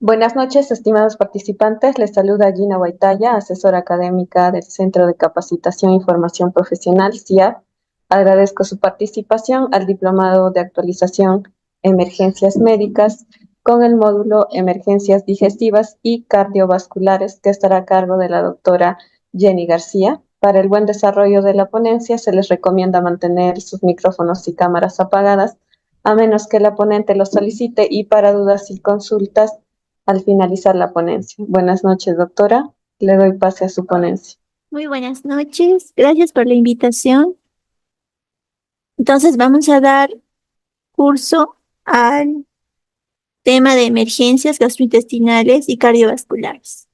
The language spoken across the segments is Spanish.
Buenas noches, estimados participantes. Les saluda Gina Guaitaya, asesora académica del Centro de Capacitación y Formación Profesional, CIAP. Agradezco su participación al Diplomado de Actualización Emergencias Médicas con el módulo Emergencias Digestivas y Cardiovasculares, que estará a cargo de la doctora Jenny García. Para el buen desarrollo de la ponencia, se les recomienda mantener sus micrófonos y cámaras apagadas, a menos que la ponente lo solicite, y para dudas y consultas al finalizar la ponencia. Buenas noches, doctora. Le doy pase a su ponencia. Muy buenas noches, gracias por la invitación. Entonces vamos a dar curso al tema de emergencias gastrointestinales y cardiovasculares.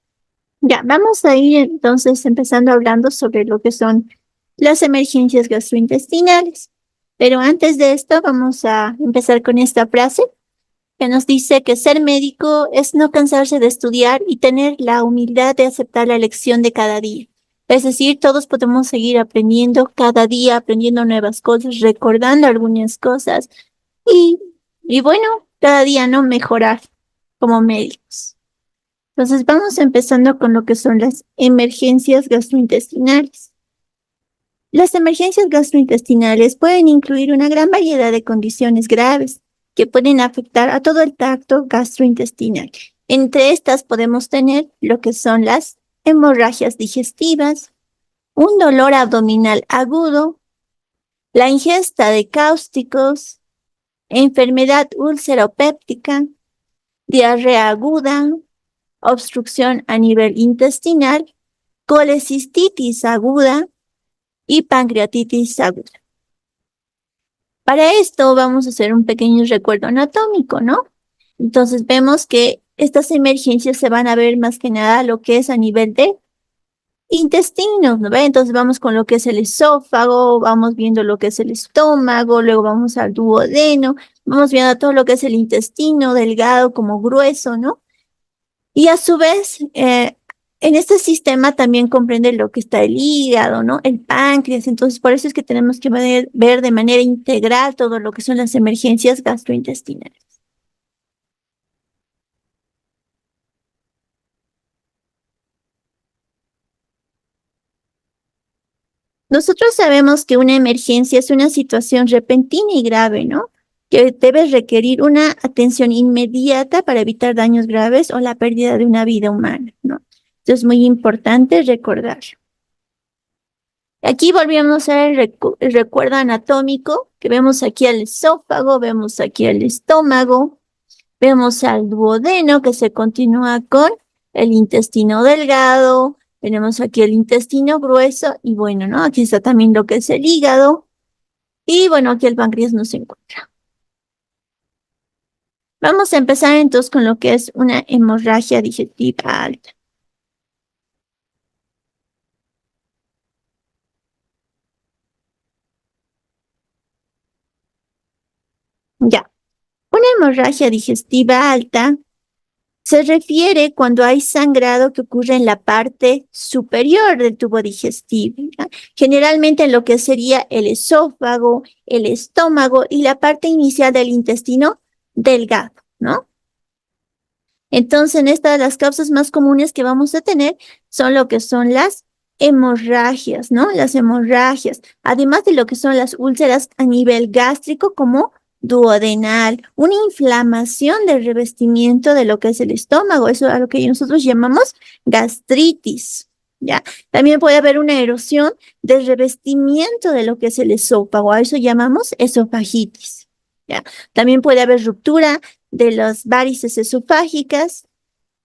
Ya, vamos a ir entonces empezando hablando sobre lo que son las emergencias gastrointestinales. Pero antes de esto vamos a empezar con esta frase que nos dice que ser médico es no cansarse de estudiar y tener la humildad de aceptar la lección de cada día. Es decir, todos podemos seguir aprendiendo cada día, aprendiendo nuevas cosas, recordando algunas cosas y, y bueno, cada día no mejorar como médicos. Entonces vamos empezando con lo que son las emergencias gastrointestinales. Las emergencias gastrointestinales pueden incluir una gran variedad de condiciones graves que pueden afectar a todo el tracto gastrointestinal. Entre estas podemos tener lo que son las hemorragias digestivas, un dolor abdominal agudo, la ingesta de cáusticos, enfermedad úlceropéptica, diarrea aguda, obstrucción a nivel intestinal, colecistitis aguda y pancreatitis aguda. Para esto vamos a hacer un pequeño recuerdo anatómico, ¿no? Entonces vemos que estas emergencias se van a ver más que nada lo que es a nivel de intestinos, ¿no ve? Entonces vamos con lo que es el esófago, vamos viendo lo que es el estómago, luego vamos al duodeno, vamos viendo todo lo que es el intestino delgado como grueso, ¿no? Y a su vez, en este sistema también comprende lo que está el hígado, ¿no? El páncreas. Entonces, por eso es que tenemos que ver de manera integral todo lo que son las emergencias gastrointestinales. Nosotros sabemos que una emergencia es una situación repentina y grave, ¿no? Que debe requerir una atención inmediata para evitar daños graves o la pérdida de una vida humana, ¿no? Esto es muy importante recordar. Aquí volvíamos a ver el recuerdo anatómico, que vemos aquí al esófago, vemos aquí al estómago, vemos al duodeno que se continúa con el intestino delgado, tenemos aquí el intestino grueso y bueno, ¿no? Aquí está también lo que es el hígado y bueno, aquí el páncreas no se encuentra. Vamos a empezar entonces con lo que es una hemorragia digestiva alta. Ya, una hemorragia digestiva alta se refiere cuando hay sangrado que ocurre en la parte superior del tubo digestivo, ¿ya? Generalmente en lo que sería el esófago, el estómago y la parte inicial del intestino delgado, ¿no? Entonces, en estas las causas más comunes que vamos a tener son lo que son las hemorragias, ¿no? Las hemorragias, además de lo que son las úlceras a nivel gástrico como duodenal, una inflamación del revestimiento de lo que es el estómago, eso es a lo que nosotros llamamos gastritis, ¿ya? También puede haber una erosión del revestimiento de lo que es el esófago, a eso llamamos esofagitis, ¿ya? También puede haber ruptura de las varices esofágicas,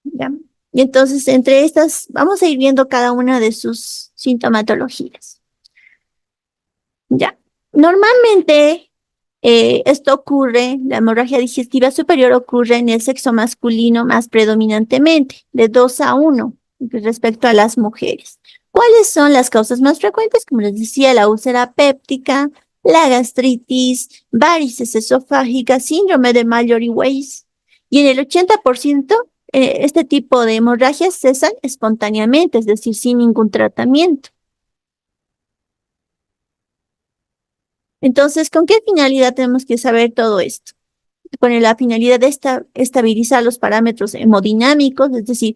¿ya? Y entonces, entre estas, vamos a ir viendo cada una de sus sintomatologías, ¿ya? Normalmente, esto ocurre, la hemorragia digestiva superior ocurre en el sexo masculino más predominantemente, de 2 a 1 respecto a las mujeres. ¿Cuáles son las causas más frecuentes? Como les decía, la úlcera péptica, la gastritis, varices esofágicas, síndrome de Mallory-Weiss. Y en el 80%, este tipo de hemorragias cesan espontáneamente, es decir, sin ningún tratamiento. Entonces, ¿con qué finalidad tenemos que saber todo esto? con la finalidad de estabilizar los parámetros hemodinámicos, es decir,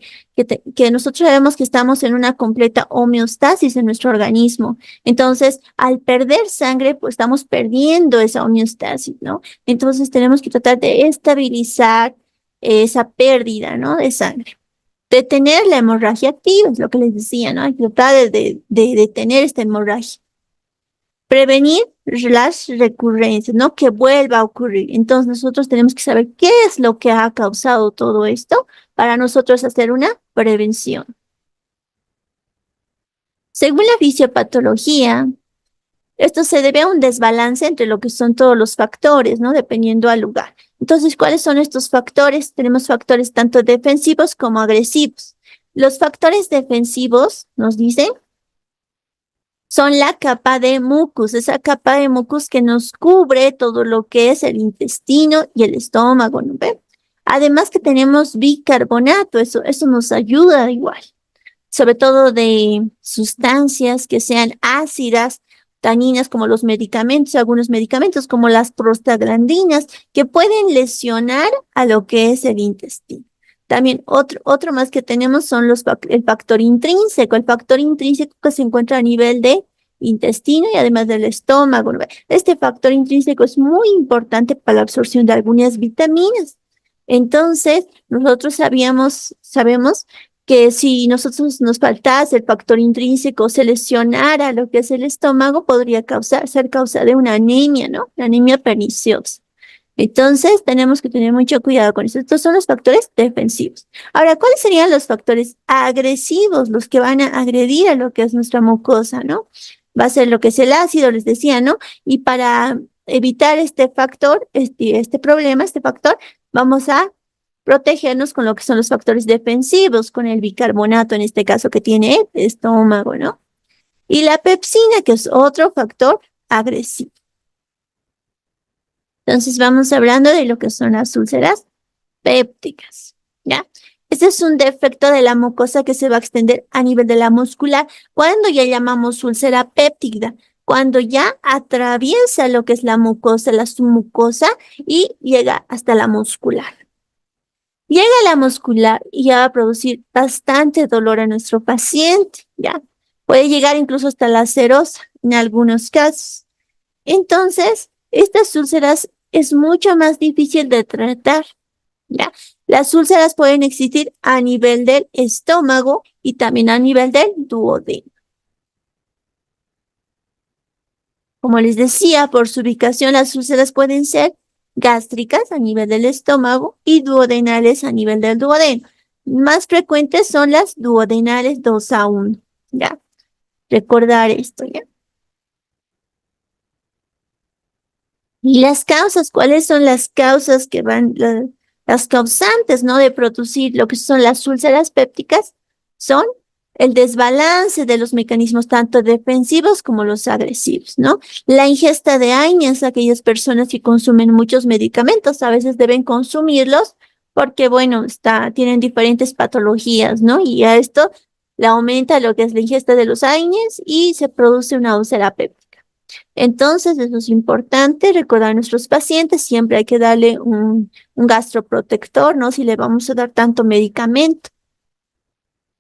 que nosotros sabemos que estamos en una completa homeostasis en nuestro organismo. Entonces, al perder sangre, pues estamos perdiendo esa homeostasis, ¿no? Entonces, tenemos que tratar de estabilizar esa pérdida, ¿no? De sangre. Detener la hemorragia activa, es lo que les decía, ¿no? Hay que tratar de detener esta hemorragia. Prevenir las recurrencias, no que vuelva a ocurrir. Entonces nosotros tenemos que saber qué es lo que ha causado todo esto para nosotros hacer una prevención. Según la fisiopatología, esto se debe a un desbalance entre lo que son todos los factores, ¿no? Dependiendo al lugar. Entonces, ¿cuáles son estos factores? Tenemos factores tanto defensivos como agresivos. Los factores defensivos, nos dicen, son la capa de mucus, esa capa de mucus que nos cubre todo lo que es el intestino y el estómago, ¿no ve? Además que tenemos bicarbonato, eso nos ayuda igual, sobre todo de sustancias que sean ácidas, dañinas como los medicamentos, algunos medicamentos como las prostaglandinas, que pueden lesionar a lo que es el intestino. También otro más que tenemos son el factor intrínseco. El factor intrínseco que se encuentra a nivel de intestino y además del estómago, ¿no? Este factor intrínseco es muy importante para la absorción de algunas vitaminas. Entonces, nosotros sabemos que si nosotros nos faltase el factor intrínseco, se lesionara lo que es el estómago, podría ser causa de una anemia, ¿no? Una anemia perniciosa. Entonces, tenemos que tener mucho cuidado con eso. Estos son los factores defensivos. Ahora, ¿cuáles serían los factores agresivos, los que van a agredir a lo que es nuestra mucosa, ¿no? Va a ser lo que es el ácido, les decía, ¿no? Y para evitar este factor, este problema, este factor, vamos a protegernos con lo que son los factores defensivos, con el bicarbonato, en este caso que tiene el estómago, ¿no? Y la pepsina, que es otro factor agresivo. Entonces vamos hablando de lo que son las úlceras pépticas, ¿ya? Este es un defecto de la mucosa que se va a extender a nivel de la muscular, cuando ya llamamos úlcera péptica, cuando ya atraviesa lo que es la mucosa, la submucosa, y llega hasta la muscular. Llega a la muscular y ya va a producir bastante dolor a nuestro paciente, ¿ya? Puede llegar incluso hasta la serosa en algunos casos. Entonces, estas úlceras es mucho más difícil de tratar, ¿ya? Las úlceras pueden existir a nivel del estómago y también a nivel del duodeno. Como les decía, por su ubicación, las úlceras pueden ser gástricas a nivel del estómago y duodenales a nivel del duodeno. Más frecuentes son las duodenales 2-1, ¿ya? Recordar esto, ¿ya? Y las causas, ¿cuáles son las causas que las causantes, ¿no? De producir lo que son las úlceras pépticas? Son el desbalance de los mecanismos tanto defensivos como los agresivos, ¿no? La ingesta de AINES, aquellas personas que consumen muchos medicamentos, a veces deben consumirlos porque, bueno, tienen diferentes patologías, ¿no? Y a esto le aumenta lo que es la ingesta de los AINES y se produce una úlcera péptica. Entonces, eso es importante, recordar a nuestros pacientes, siempre hay que darle un gastroprotector, ¿no? Si le vamos a dar tanto medicamento.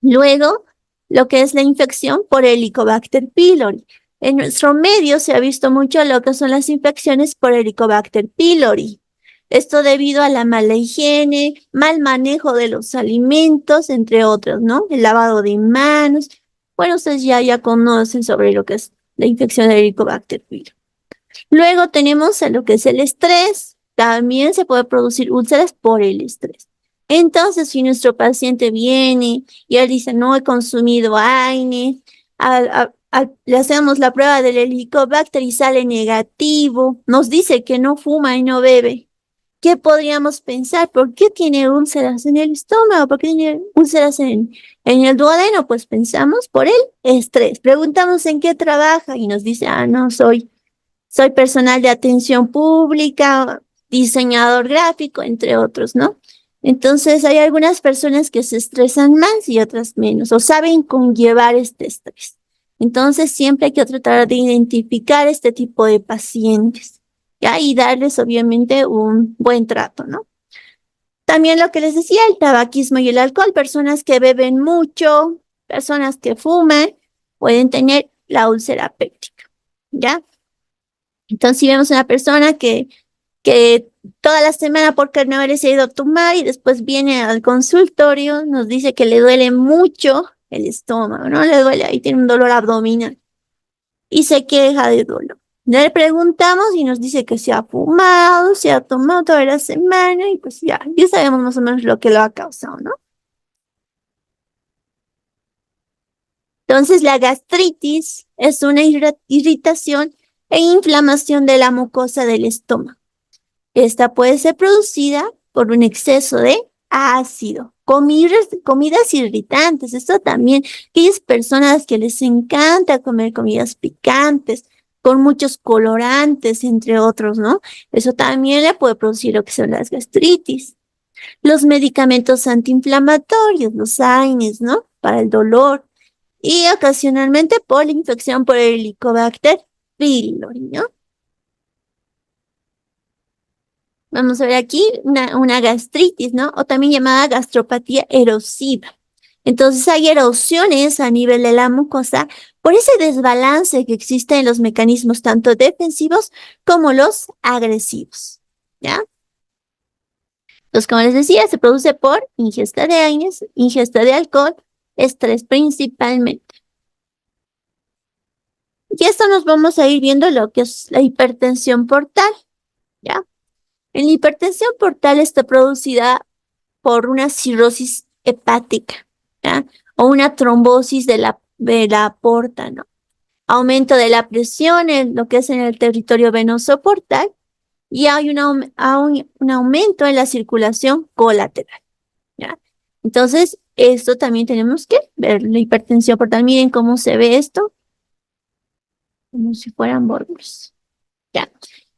Luego, lo que es la infección por Helicobacter pylori. En nuestro medio se ha visto mucho lo que son las infecciones por Helicobacter pylori. Esto debido a la mala higiene, mal manejo de los alimentos, entre otros, ¿no? El lavado de manos. Bueno, ustedes ya conocen sobre lo que es la infección de Helicobacter pylori. Luego tenemos a lo que es el estrés. También se puede producir úlceras por el estrés. Entonces, si nuestro paciente viene y él dice, no he consumido AINES, le hacemos la prueba del Helicobacter y sale negativo, nos dice que no fuma y no bebe. ¿Qué podríamos pensar? ¿Por qué tiene úlceras en el estómago? ¿Por qué tiene úlceras en el duodeno? Pues pensamos por el estrés. Preguntamos en qué trabaja y nos dice, no, soy personal de atención pública, diseñador gráfico, entre otros, ¿no? Entonces hay algunas personas que se estresan más y otras menos, o saben conllevar este estrés. Entonces siempre hay que tratar de identificar este tipo de pacientes. ¿ya? Y darles obviamente un buen trato, ¿no? También lo que les decía, el tabaquismo y el alcohol, personas que beben mucho, personas que fuman, pueden tener la úlcera péptica, ¿ya? Entonces, si vemos una persona que toda la semana por carnaval se ha ido a tomar y después viene al consultorio, nos dice que le duele mucho el estómago, ¿no? Le duele, ahí tiene un dolor abdominal y se queja de dolor. Le preguntamos y nos dice que se ha fumado, se ha tomado toda la semana y pues ya sabemos más o menos lo que lo ha causado, ¿no? Entonces, la gastritis es una irritación e inflamación de la mucosa del estómago. Esta puede ser producida por un exceso de ácido, comidas irritantes. Esto también, aquellas personas que les encanta comer comidas picantes, con muchos colorantes, entre otros, ¿no? Eso también le puede producir lo que son las gastritis. Los medicamentos antiinflamatorios, los AINES, ¿no? Para el dolor. Y ocasionalmente por la infección por el Helicobacter pylori, ¿no? Vamos a ver aquí una gastritis, ¿no? O también llamada gastropatía erosiva. Entonces hay erosiones a nivel de la mucosa por ese desbalance que existe en los mecanismos tanto defensivos como los agresivos, ¿ya? Entonces, como les decía, se produce por ingesta de AINES, ingesta de alcohol, estrés principalmente. Y esto nos vamos a ir viendo lo que es la hipertensión portal, ¿ya? En la hipertensión portal está producida por una cirrosis hepática, ¿ya? O una trombosis de la aorta, ¿no? Aumento de la presión en lo que es en el territorio venoso portal y hay un aumento en la circulación colateral, ¿ya? Entonces, esto también tenemos que ver, la hipertensión portal. Miren cómo se ve esto, como si fueran bordes, ¿ya?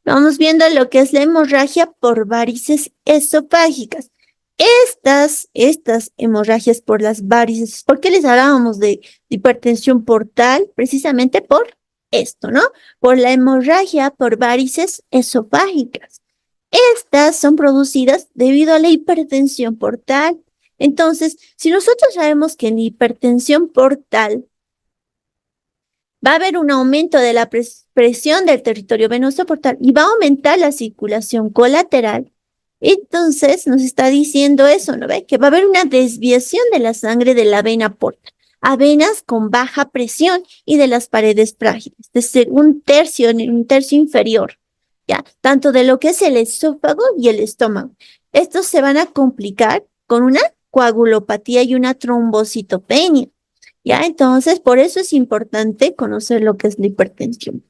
Vamos viendo lo que es la hemorragia por varices esofágicas. Estas hemorragias por las varices, ¿por qué les hablábamos de hipertensión portal? Precisamente por esto, ¿no? Por la hemorragia por varices esofágicas. Estas son producidas debido a la hipertensión portal. Entonces, si nosotros sabemos que en la hipertensión portal va a haber un aumento de la presión del territorio venoso portal y va a aumentar la circulación colateral. Entonces nos está diciendo eso, ¿no ve? Que va a haber una desviación de la sangre de la vena portal a venas con baja presión y de las paredes frágiles, desde un tercio inferior, ¿ya? Tanto de lo que es el esófago y el estómago. Estos se van a complicar con una coagulopatía y una trombocitopenia. ¿Ya? Entonces, por eso es importante conocer lo que es la hipertensión.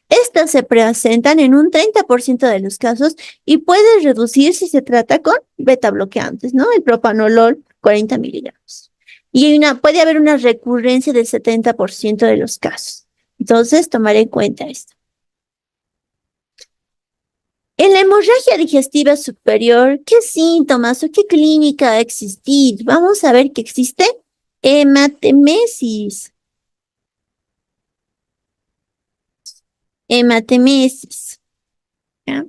Estas se presentan en un 30% de los casos y puede reducir si se trata con beta bloqueantes, ¿no? El propanolol, 40 miligramos. Y puede haber una recurrencia del 70% de los casos. Entonces, tomar en cuenta esto. En la hemorragia digestiva superior, ¿qué síntomas o qué clínica va a existir? Vamos a ver que existe hematemesis. Hematemesis, ¿ya?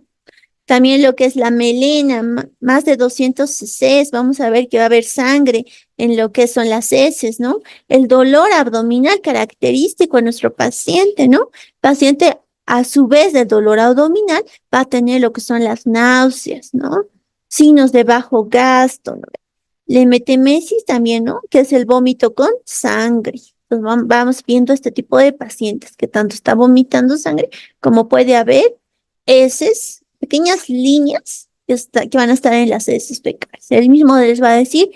También lo que es la melena, más de 200 cc, vamos a ver que va a haber sangre en lo que son las heces, ¿no? El dolor abdominal característico de nuestro paciente, ¿no? Paciente, a su vez del dolor abdominal, va a tener lo que son las náuseas, ¿no? Signos de bajo gasto, ¿no? La emetemesis también, ¿no? Que es el vómito con sangre. Entonces vamos viendo este tipo de pacientes que tanto está vomitando sangre como puede haber heces, pequeñas líneas que van a estar en las heces fecales. Él mismo les va a decir,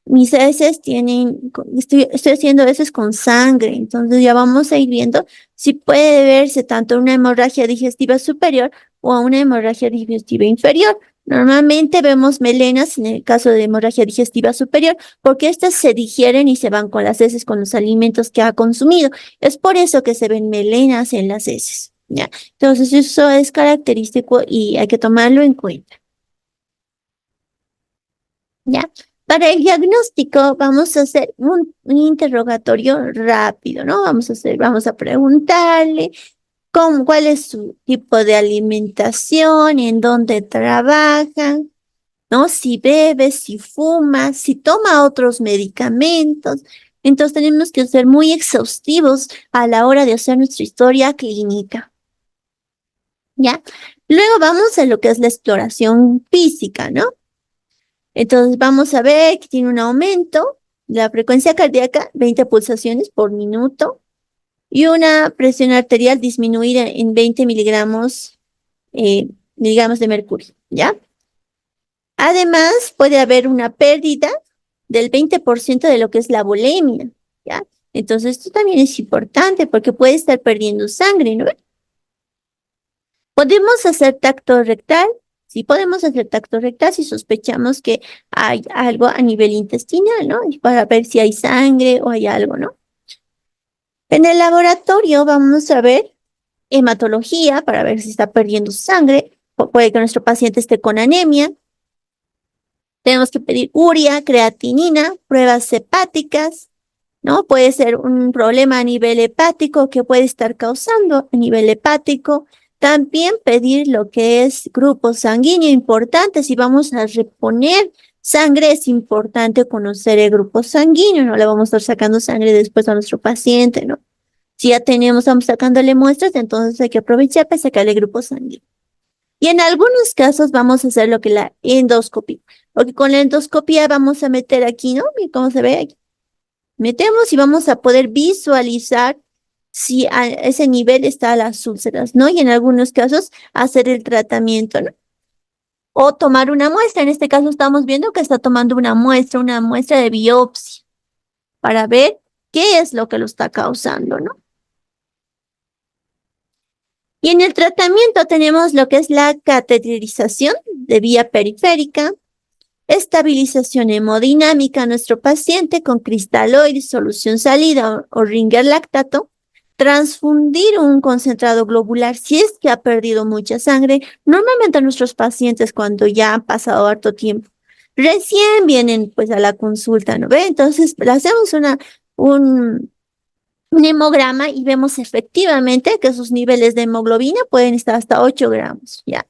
mis heces estoy haciendo heces con sangre. Entonces ya vamos a ir viendo si puede verse tanto una hemorragia digestiva superior o una hemorragia digestiva inferior. Normalmente vemos melenas en el caso de hemorragia digestiva superior porque estas se digieren y se van con las heces, con los alimentos que ha consumido. Es por eso que se ven melenas en las heces, ¿ya? Entonces eso es característico y hay que tomarlo en cuenta, ¿ya? Para el diagnóstico vamos a hacer un interrogatorio rápido, ¿no? Vamos a preguntarle cuál es su tipo de alimentación, en dónde trabajan, ¿no? Si bebe, si fuma, si toma otros medicamentos. Entonces tenemos que ser muy exhaustivos a la hora de hacer nuestra historia clínica, ¿ya? Luego vamos a lo que es la exploración física, ¿no? Entonces vamos a ver que tiene un aumento de la frecuencia cardíaca, 20 pulsaciones por minuto, y una presión arterial disminuida en 20 miligramos de mercurio, ¿ya? Además, puede haber una pérdida del 20% de lo que es la volemia, ¿ya? Entonces, esto también es importante porque puede estar perdiendo sangre, ¿no? ¿Podemos hacer tacto rectal? Sí, podemos hacer tacto rectal si sospechamos que hay algo a nivel intestinal, ¿no? Y para ver si hay sangre o hay algo, ¿no? En el laboratorio vamos a ver hematología para ver si está perdiendo sangre. Puede que nuestro paciente esté con anemia. Tenemos que pedir urea, creatinina, pruebas hepáticas, ¿no? Puede ser un problema a nivel hepático que puede estar causando a nivel hepático. También pedir lo que es grupo sanguíneo importante. Si vamos a reponer sangre, es importante conocer el grupo sanguíneo. No le vamos a estar sacando sangre después a nuestro paciente, ¿no? Si ya estamos sacándole muestras, entonces hay que aprovechar para sacarle grupo sanguíneo. Y en algunos casos vamos a hacer lo que es la endoscopia, porque con la endoscopia vamos a meter aquí, ¿no? Y cómo se ve aquí. Metemos y vamos a poder visualizar si a ese nivel están las úlceras, ¿no? Y en algunos casos hacer el tratamiento, ¿no? O tomar una muestra. En este caso estamos viendo que está tomando una muestra de biopsia, para ver qué es lo que lo está causando, ¿no? Y en el tratamiento tenemos lo que es la cateterización de vía periférica, estabilización hemodinámica a nuestro paciente con cristaloides, solución salida o ringer lactato, transfundir un concentrado globular si es que ha perdido mucha sangre. Normalmente nuestros pacientes cuando ya han pasado harto tiempo, recién vienen pues a la consulta, ¿no ve? Entonces le hacemos un hemograma y vemos efectivamente que sus niveles de hemoglobina pueden estar hasta 8 gramos, ¿ya?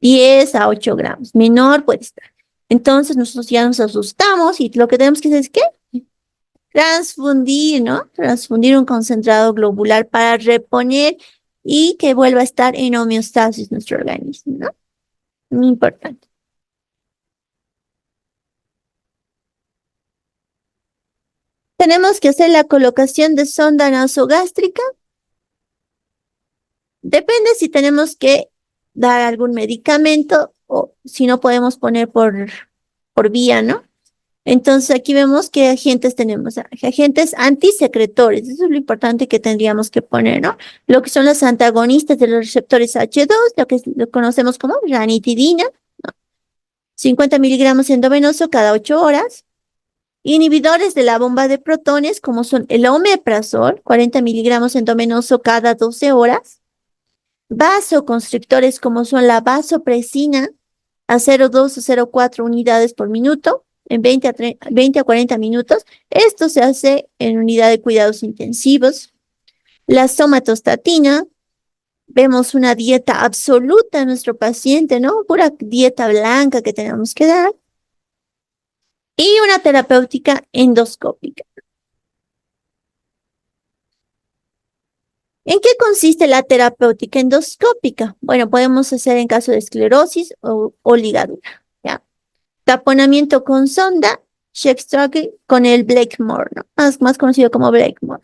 10 a 8 gramos, menor puede estar. Entonces nosotros ya nos asustamos y lo que tenemos que hacer es ¿qué? Transfundir, ¿no? Transfundir un concentrado globular para reponer y que vuelva a estar en homeostasis nuestro organismo, ¿no? Muy importante. Tenemos que hacer la colocación de sonda nasogástrica. Depende si tenemos que dar algún medicamento o si no podemos poner por vía, ¿no? Entonces aquí vemos que agentes tenemos, agentes antisecretores, eso es lo importante que tendríamos que poner, ¿no? Lo que son los antagonistas de los receptores H2, lo que lo conocemos como ranitidina, ¿no? 50 miligramos endovenoso cada 8 horas. Inhibidores de la bomba de protones, como son el omeprazol, 40 miligramos endovenoso cada 12 horas. Vasoconstrictores, como son la vasopresina, a 0,2 o 0,4 unidades por minuto, en 20 a 40 minutos. Esto se hace en unidad de cuidados intensivos. La somatostatina, vemos una dieta absoluta en nuestro paciente, ¿no? Pura dieta blanca que tenemos que dar. Y una terapéutica endoscópica. ¿En qué consiste la terapéutica endoscópica? Bueno, podemos hacer en caso de esclerosis o ligadura, ¿ya? Taponamiento con sonda, Sheck-Stroke con el Blakemore, ¿no? Más conocido como Blakemore.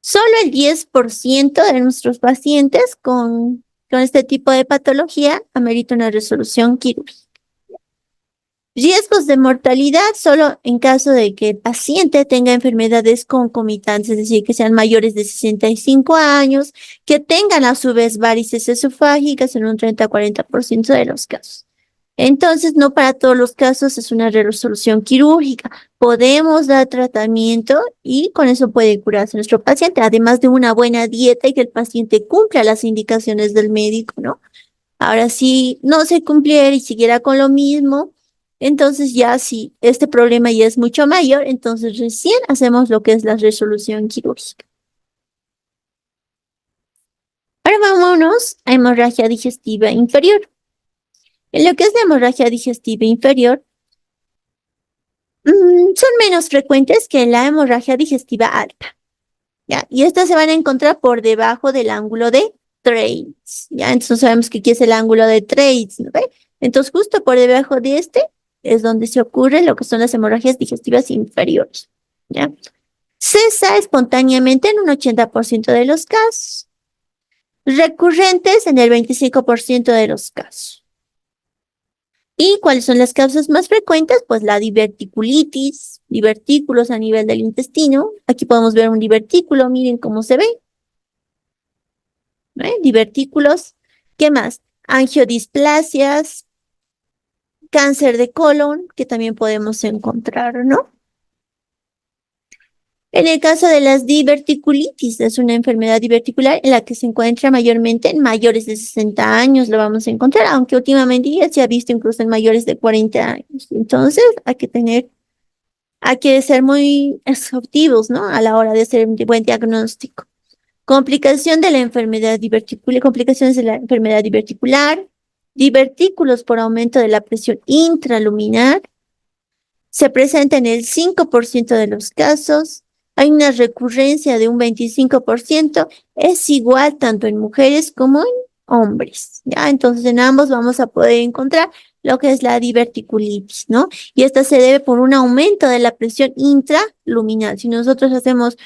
Solo el 10% de nuestros pacientes con este tipo de patología amerita una resolución quirúrgica. Riesgos de mortalidad solo en caso de que el paciente tenga enfermedades concomitantes, es decir, que sean mayores de 65 años, que tengan a su vez varices esofágicas en un 30 a 40% de los casos. Entonces, no para todos los casos es una resolución quirúrgica. Podemos dar tratamiento y con eso puede curarse nuestro paciente, además de una buena dieta y que el paciente cumpla las indicaciones del médico, ¿no? Ahora, si no se cumpliera y siguiera con lo mismo, entonces ya si este problema ya es mucho mayor, entonces recién hacemos lo que es la resolución quirúrgica. Ahora vámonos a hemorragia digestiva inferior. En lo que es la hemorragia digestiva inferior, son menos frecuentes que la hemorragia digestiva alta, ¿ya? Y estas se van a encontrar por debajo del ángulo de Treitz, ¿ya? Entonces sabemos que aquí es el ángulo de Treitz, ¿no ve? Entonces justo por debajo de este es donde se ocurre lo que son las hemorragias digestivas inferiores, ¿ya? Cesa espontáneamente en un 80% de los casos, recurrentes en el 25% de los casos. ¿Y cuáles son las causas más frecuentes? Pues la diverticulitis, divertículos a nivel del intestino. Aquí podemos ver un divertículo, miren cómo se ve. ¿Ve? Divertículos. ¿Qué más? Angiodisplasias, cáncer de colon, que también podemos encontrar, ¿no? En el caso de las diverticulitis, es una enfermedad diverticular en la que se encuentra mayormente en mayores de 60 años, lo vamos a encontrar, aunque últimamente ya se ha visto incluso en mayores de 40 años. Entonces, hay que ser muy exhaustivos, ¿no? A la hora de hacer un buen diagnóstico. Complicación de la enfermedad diverticular, complicaciones de la enfermedad diverticular, divertículos por aumento de la presión intraluminar, se presenta en el 5% de los casos, hay una recurrencia de un 25%, es igual tanto en mujeres como en hombres, ¿ya? Entonces en ambos vamos a poder encontrar lo que es la diverticulitis, ¿no? Y esta se debe por un aumento de la presión intraluminal. Si nosotros hacemos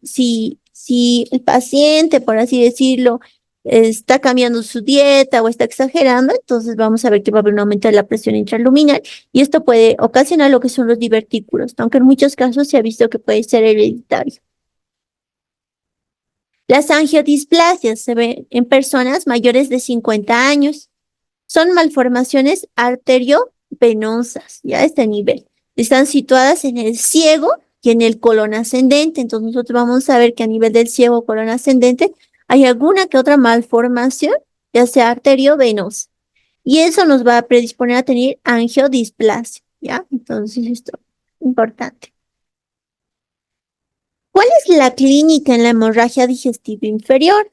si el paciente, por así decirlo, está cambiando su dieta o está exagerando, entonces vamos a ver que va a haber un aumento de la presión intraluminal y esto puede ocasionar lo que son los divertículos, aunque en muchos casos se ha visto que puede ser hereditario. Las angiodisplasias se ven en personas mayores de 50 años. Son malformaciones arteriovenosas, ya a este nivel. Están situadas en el ciego y en el colon ascendente. Entonces nosotros vamos a ver que a nivel del ciego o colon ascendente hay alguna que otra malformación, ya sea arteriovenosa. Y eso nos va a predisponer a tener angiodisplasia, ¿ya? Entonces esto es importante. ¿Cuál es la clínica en la hemorragia digestiva inferior?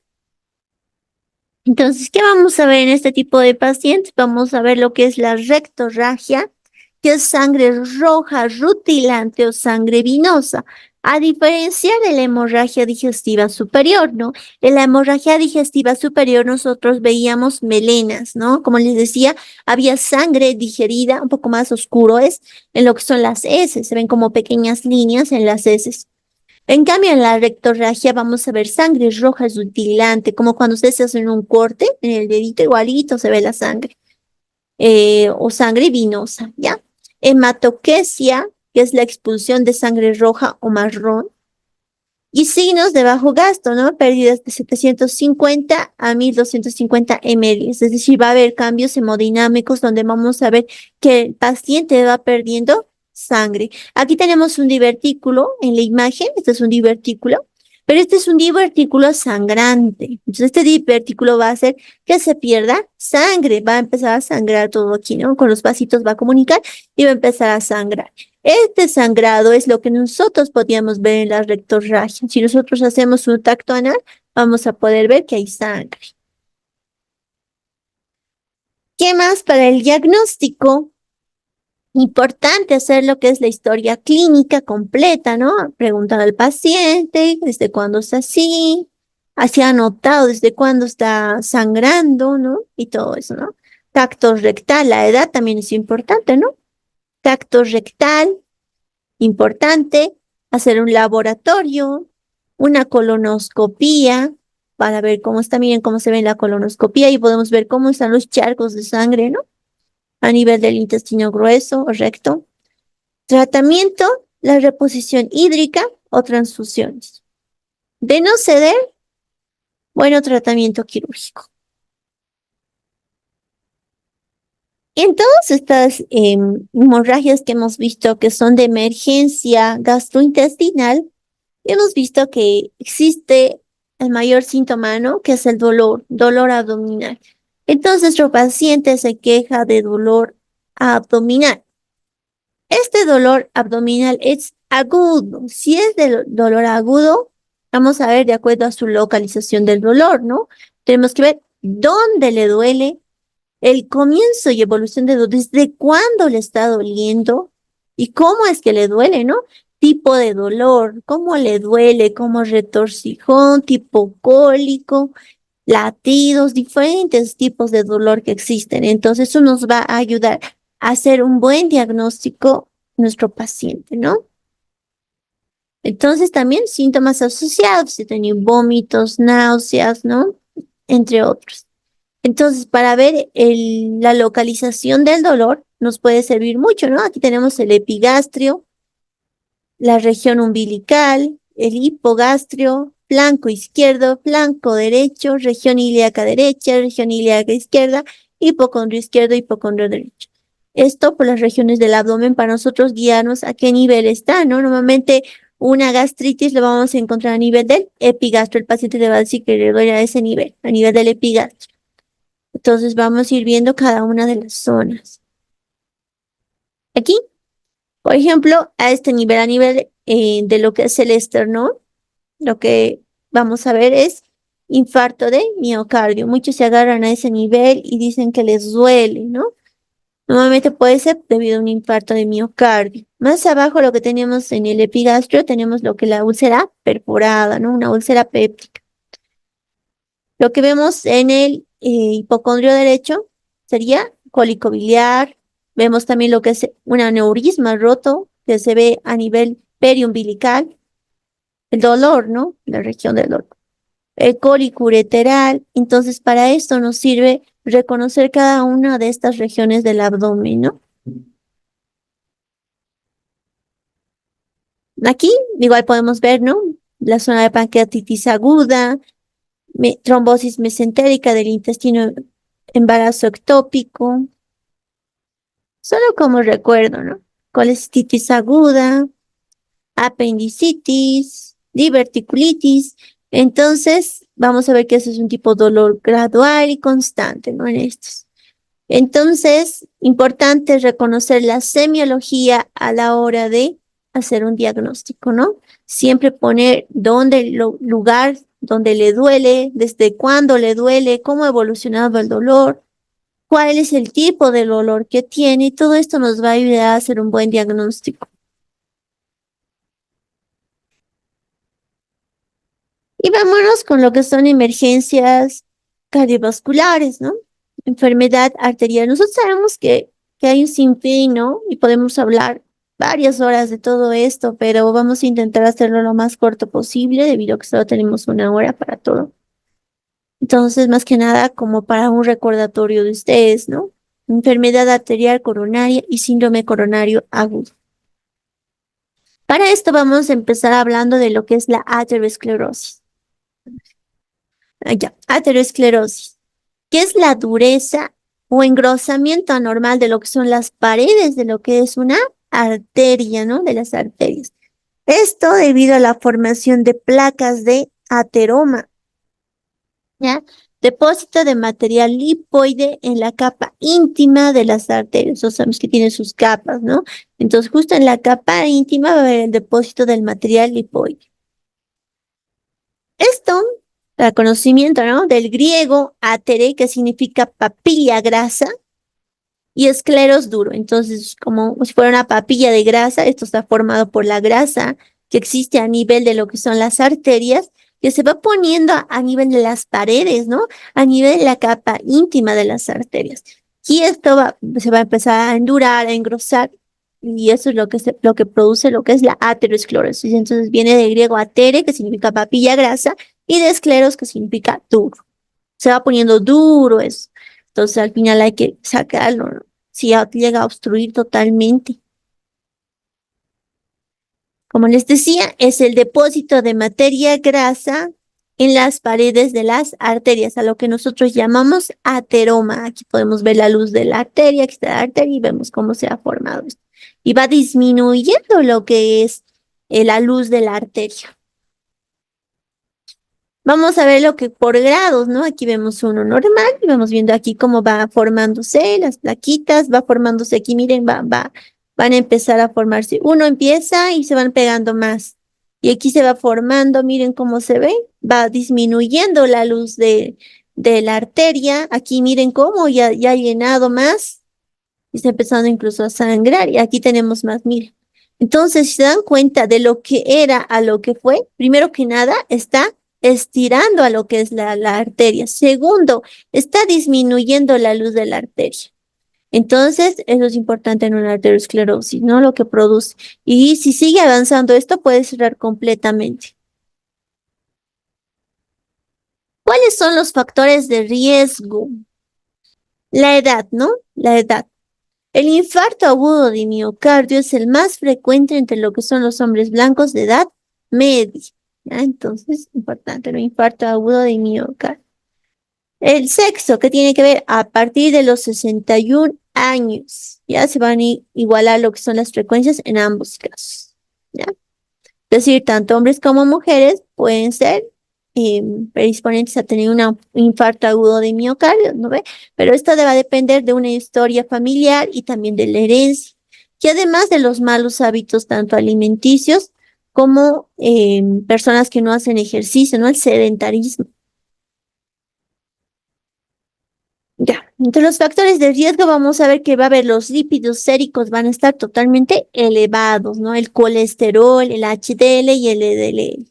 Entonces, ¿qué vamos a ver en este tipo de pacientes? Vamos a ver lo que es la rectorragia, que es sangre roja rutilante o sangre vinosa, a diferencia de la hemorragia digestiva superior, ¿no? En la hemorragia digestiva superior nosotros veíamos melenas, ¿no? Como les decía, había sangre digerida, un poco más oscuro es en lo que son las heces, se ven como pequeñas líneas en las heces. En cambio, en la rectorragia vamos a ver sangre roja rutilante, como cuando ustedes hacen un corte en el dedito, igualito se ve la sangre, o sangre vinosa, ¿ya? Hematoquesia, que es la expulsión de sangre roja o marrón, y signos de bajo gasto, ¿no? Pérdidas de 750 a 1250 ml, es decir, va a haber cambios hemodinámicos donde vamos a ver que el paciente va perdiendo sangre. Aquí tenemos un divertículo en la imagen, este es un divertículo, pero este es un divertículo sangrante. Entonces este divertículo va a hacer que se pierda sangre, va a empezar a sangrar todo aquí, ¿no? Con los vasitos va a comunicar y va a empezar a sangrar. Este sangrado es lo que nosotros podíamos ver en la rectorragia. Si nosotros hacemos un tacto anal, vamos a poder ver que hay sangre. ¿Qué más para el diagnóstico? Importante hacer lo que es la historia clínica completa, ¿no? Preguntar al paciente desde cuándo está así, así ha notado desde cuándo está sangrando, ¿no? Y todo eso, ¿no? Tacto rectal, la edad también es importante, ¿no? Tacto rectal, importante, hacer un laboratorio, una colonoscopía, para ver cómo está, miren cómo se ve en la colonoscopía y podemos ver cómo están los charcos de sangre, ¿no? A nivel del intestino grueso o recto. Tratamiento, la reposición hídrica o transfusiones. De no ceder, bueno, tratamiento quirúrgico. En todas estas hemorragias que hemos visto que son de emergencia gastrointestinal, hemos visto que existe el mayor síntoma, ¿no? Que es el dolor abdominal. Entonces, nuestro paciente se queja de dolor abdominal. Este dolor abdominal es agudo. Si es de dolor agudo, vamos a ver de acuerdo a su localización del dolor, ¿no? Tenemos que ver dónde le duele, el comienzo y evolución de desde cuándo le está doliendo y cómo es que le duele, ¿no? Tipo de dolor, cómo le duele, como retorcijón, tipo cólico, latidos, diferentes tipos de dolor que existen. Entonces, eso nos va a ayudar a hacer un buen diagnóstico nuestro paciente, ¿no? Entonces, también síntomas asociados, si tenía vómitos, náuseas, ¿no? Entre otros. Entonces, para ver la localización del dolor, nos puede servir mucho, ¿no? Aquí tenemos el epigastrio, la región umbilical, el hipogastrio, flanco izquierdo, flanco derecho, región ilíaca derecha, región ilíaca izquierda, hipocondrio izquierdo, hipocondrio derecho. Esto por las regiones del abdomen para nosotros guiarnos a qué nivel está, ¿no? Normalmente una gastritis lo vamos a encontrar a nivel del epigastrio. El paciente le va a decir que le duele a ese nivel, a nivel del epigastrio. Entonces vamos a ir viendo cada una de las zonas. Aquí, por ejemplo, a este nivel, a nivel de lo que es el esternón, lo que vamos a ver es infarto de miocardio. Muchos se agarran a ese nivel y dicen que les duele, ¿no? Normalmente puede ser debido a un infarto de miocardio. Más abajo, lo que tenemos en el epigastrio, tenemos lo que es la úlcera perforada, ¿no? Una úlcera péptica. Lo que vemos en el hipocondrio derecho sería cólico biliar. Vemos también lo que es un aneurisma roto que se ve a nivel periumbilical. El dolor, ¿no? La región del dolor. El cólico ureteral. Entonces, para esto nos sirve reconocer cada una de estas regiones del abdomen, ¿no? Aquí igual podemos ver, ¿no? La zona de pancreatitis aguda, trombosis mesentérica del intestino, embarazo ectópico, solo como recuerdo, ¿no? Colestitis aguda, apendicitis, diverticulitis. Entonces, vamos a ver que ese es un tipo de dolor gradual y constante, ¿no? En estos. Entonces, importante reconocer la semiología a la hora de hacer un diagnóstico, ¿no? Siempre poner dónde el lugar donde le duele, desde cuándo le duele, cómo ha evolucionado el dolor, cuál es el tipo de dolor que tiene, y todo esto nos va a ayudar a hacer un buen diagnóstico. Y vámonos con lo que son emergencias cardiovasculares, ¿no? Enfermedad arterial. Nosotros sabemos que hay un sinfín, ¿no? Y podemos hablar varias horas de todo esto, pero vamos a intentar hacerlo lo más corto posible debido a que solo tenemos una hora para todo. Entonces, más que nada, como para un recordatorio de ustedes, ¿no? Enfermedad arterial coronaria y síndrome coronario agudo. Para esto vamos a empezar hablando de lo que es la aterosclerosis. Aterosclerosis, que es la dureza o engrosamiento anormal de lo que son las paredes de lo que es una arteria, ¿no? De las arterias. Esto debido a la formación de placas de ateroma, ¿ya? Depósito de material lipoide en la capa íntima de las arterias. O sabemos que tiene sus capas, ¿no? Entonces, justo en la capa íntima va a haber el depósito del material lipoide. Esto, para conocimiento, ¿no? Del griego atere, que significa papilla grasa, y escleros duro. Entonces, como si fuera una papilla de grasa, esto está formado por la grasa que existe a nivel de lo que son las arterias, que se va poniendo a nivel de las paredes, ¿no? A nivel de la capa íntima de las arterias. Y esto se va a empezar a endurar, a engrosar, y eso es lo que produce lo que es la aterosclerosis. Entonces viene de griego atere, que significa papilla grasa, y de escleros, que significa duro. Se va poniendo duro eso. Entonces al final hay que sacarlo, ¿no? Si ya llega a obstruir totalmente. Como les decía, es el depósito de materia grasa en las paredes de las arterias, a lo que nosotros llamamos ateroma. Aquí podemos ver la luz de la arteria, aquí está la arteria y vemos cómo se ha formado esto. Y va disminuyendo lo que es la luz de la arteria. Vamos a ver lo que por grados, ¿no? Aquí vemos uno normal y vamos viendo aquí cómo va formándose las plaquitas, va formándose aquí, miren, van a empezar a formarse. Uno empieza y se van pegando más. Y aquí se va formando, miren cómo se ve, va disminuyendo la luz de de la arteria. Aquí miren cómo ya ha llenado más y está empezando incluso a sangrar. Y aquí tenemos más, miren. Entonces, si se dan cuenta de lo que era a lo que fue, primero que nada, está estirando a lo que es la arteria. Segundo, está disminuyendo la luz de la arteria. Entonces, eso es importante en una arteriosclerosis, ¿no? Lo que produce. Y si sigue avanzando esto, puede cerrar completamente. ¿Cuáles son los factores de riesgo? La edad, ¿no? La edad. El infarto agudo de miocardio es el más frecuente entre lo que son los hombres blancos de edad media. ¿Ya? Entonces, importante, el infarto agudo de miocardio. El sexo, que tiene que ver a partir de los 61 años. Ya se van a igualar lo que son las frecuencias en ambos casos. ¿Ya? Es decir, tanto hombres como mujeres pueden ser predisponentes a tener un infarto agudo de miocardio, ¿no ve? Pero esto va a depender de una historia familiar y también de la herencia. Y además de los malos hábitos, tanto alimenticios como personas que no hacen ejercicio, ¿no? El sedentarismo. Ya, entre los factores de riesgo vamos a ver que va a haber los lípidos séricos van a estar totalmente elevados, ¿no? El colesterol, el HDL y el LDL.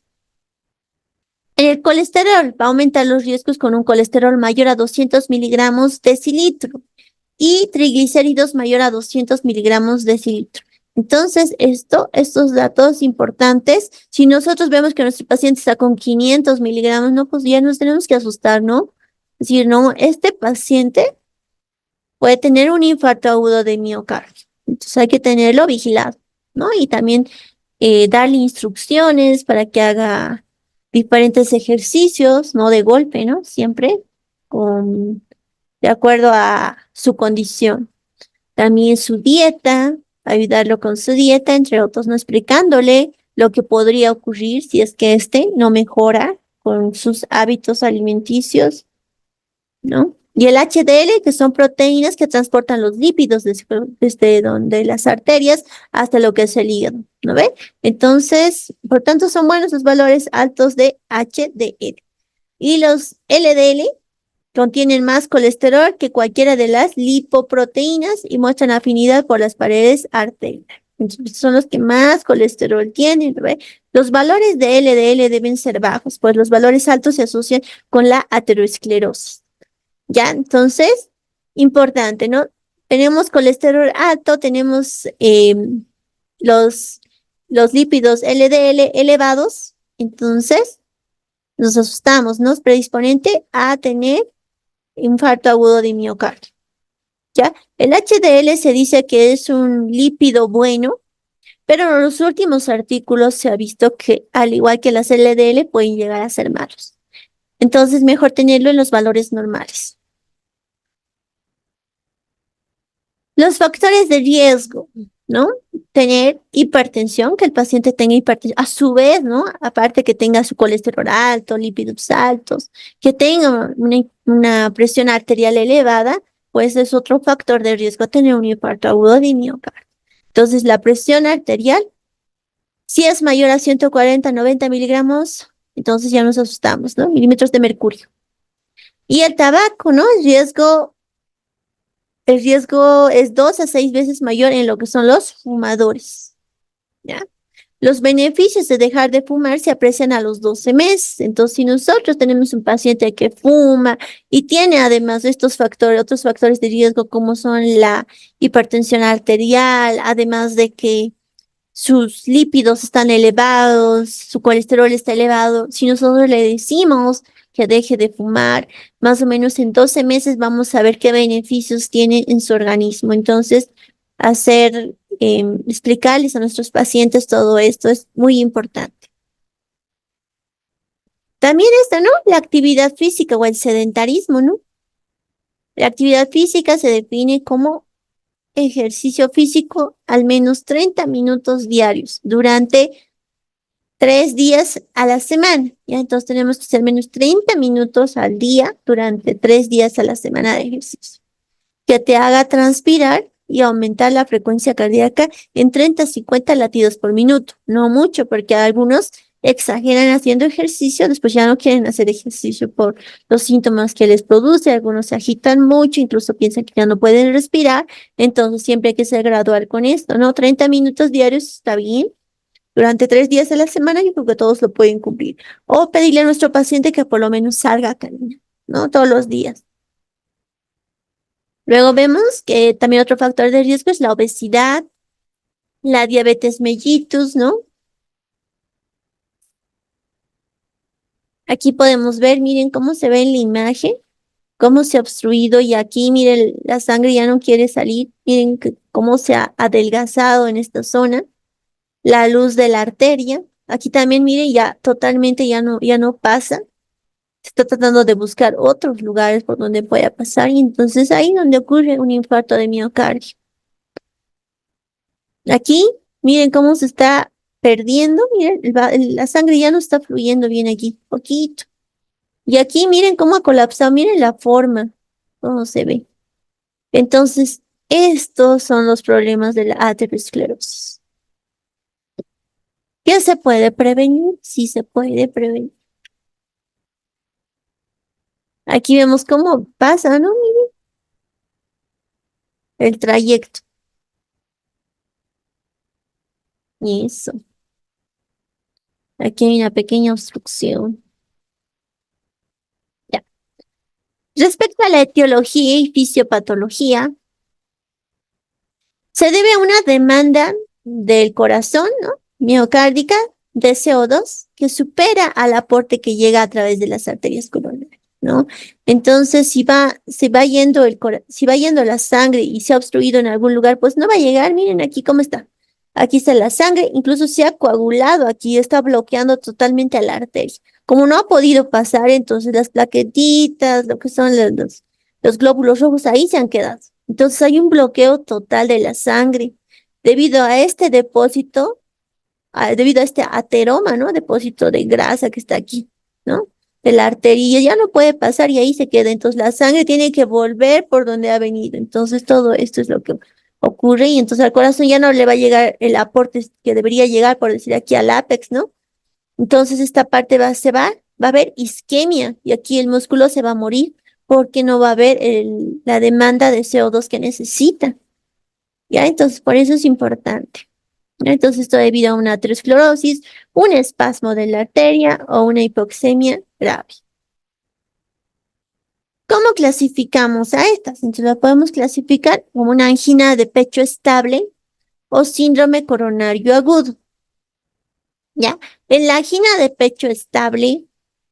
En el colesterol va a aumentar los riesgos con un colesterol mayor a 200 miligramos decilitro y triglicéridos mayor a 200 miligramos decilitro. Entonces, estos datos importantes, si nosotros vemos que nuestro paciente está con 500 miligramos, no, pues ya nos tenemos que asustar, ¿no? Es decir, no, este paciente puede tener un infarto agudo de miocardio. Entonces hay que tenerlo vigilado, ¿no? Y también darle instrucciones para que haga diferentes ejercicios, no de golpe, ¿no? Siempre de acuerdo a su condición. También su dieta, ayudarlo con su dieta, entre otros, no explicándole lo que podría ocurrir si es que no mejora con sus hábitos alimenticios, ¿no? Y el HDL, que son proteínas que transportan los lípidos desde donde las arterias hasta lo que es el hígado, ¿no ve? Entonces, por tanto, son buenos los valores altos de HDL. Y los LDL contienen más colesterol que cualquiera de las lipoproteínas y muestran afinidad por las paredes arteriales. Entonces, son los que más colesterol tienen, ¿no ve? Los valores de LDL deben ser bajos, pues los valores altos se asocian con la aterosclerosis. Ya, entonces, importante, ¿no? Tenemos colesterol alto, tenemos los, los lípidos LDL elevados, entonces nos asustamos, ¿no? Es predisponente a tener infarto agudo de miocardio. ¿Ya? El HDL se dice que es un lípido bueno, pero en los últimos artículos se ha visto que, al igual que las LDL, pueden llegar a ser malos. Entonces, mejor tenerlo en los valores normales. Los factores de riesgo, ¿no? Tener hipertensión, que el paciente tenga hipertensión, a su vez, ¿no? Aparte que tenga su colesterol alto, lípidos altos, que tenga una presión arterial elevada, pues es otro factor de riesgo a tener un infarto agudo de miocardio. Entonces, la presión arterial, si es mayor a 140, 90 miligramos, entonces ya nos asustamos, ¿no? Milímetros de mercurio. Y el tabaco, ¿no? El riesgo es 2 a 6 veces mayor en lo que son los fumadores, ¿ya? Los beneficios de dejar de fumar se aprecian a los 12 meses. Entonces, si nosotros tenemos un paciente que fuma y tiene además estos factores, otros factores de riesgo como son la hipertensión arterial, además de que sus lípidos están elevados, su colesterol está elevado, si nosotros le decimos que deje de fumar, más o menos en 12 meses vamos a ver qué beneficios tiene en su organismo. Entonces, explicarles a nuestros pacientes todo esto es muy importante. También está, ¿no? La actividad física o el sedentarismo, ¿no? La actividad física se define como ejercicio físico al menos 30 minutos diarios durante 3 días a la semana. ¿Ya? Entonces tenemos que hacer al menos 30 minutos al día durante 3 días a la semana de ejercicio, que te haga transpirar y aumentar la frecuencia cardíaca en 30 a 50 latidos por minuto. No mucho, porque algunos exageran haciendo ejercicio, después ya no quieren hacer ejercicio por los síntomas que les produce, algunos se agitan mucho, incluso piensan que ya no pueden respirar, entonces siempre hay que ser gradual con esto, ¿no? 30 minutos diarios está bien. Durante 3 días a la semana, yo creo que todos lo pueden cumplir. O pedirle a nuestro paciente que por lo menos salga a caminar, ¿no? Todos los días. Luego vemos que también otro factor de riesgo es la obesidad, la diabetes mellitus, ¿no? Aquí podemos ver, miren cómo se ve en la imagen, cómo se ha obstruido y aquí, miren, la sangre ya no quiere salir, miren cómo se ha adelgazado en esta zona, la luz de la arteria, aquí también, miren, ya totalmente ya no pasa, se está tratando de buscar otros lugares por donde pueda pasar y entonces ahí donde ocurre un infarto de miocardio. Aquí, miren cómo se está perdiendo, miren, la sangre ya no está fluyendo bien aquí, poquito. Y aquí miren cómo ha colapsado, miren la forma, cómo se ve. Entonces, estos son los problemas de la aterosclerosis. ¿Qué se puede prevenir? Sí se puede prevenir. Aquí vemos cómo pasa, ¿no? Miren el trayecto. Y eso. Aquí hay una pequeña obstrucción. Ya. Respecto a la etiología y fisiopatología, se debe a una demanda del corazón, ¿no? Miocárdica de CO2 que supera al aporte que llega a través de las arterias coronarias, ¿no? Entonces, si va yendo la sangre y se ha obstruido en algún lugar, pues no va a llegar. Miren aquí cómo está. Aquí está la sangre, incluso se ha coagulado aquí, está bloqueando totalmente a la arteria. Como no ha podido pasar, entonces las plaquetitas, lo que son los glóbulos rojos, ahí se han quedado. Entonces hay un bloqueo total de la sangre debido a este depósito, debido a este ateroma, ¿no? Depósito de grasa que está aquí, ¿no? De la arteria, ya no puede pasar y ahí se queda. Entonces la sangre tiene que volver por donde ha venido. Entonces todo esto es lo que ocurre y entonces al corazón ya no le va a llegar el aporte que debería llegar, por decir aquí al ápex, ¿no? Entonces esta parte va a haber isquemia y aquí el músculo se va a morir porque no va a haber la demanda de CO2 que necesita. ¿Ya? Entonces por eso es importante. ¿Ya? Entonces esto debido a una aterosclerosis, un espasmo de la arteria o una hipoxemia grave. ¿Cómo clasificamos a estas? Entonces la podemos clasificar como una angina de pecho estable o síndrome coronario agudo. ¿Ya? En la angina de pecho estable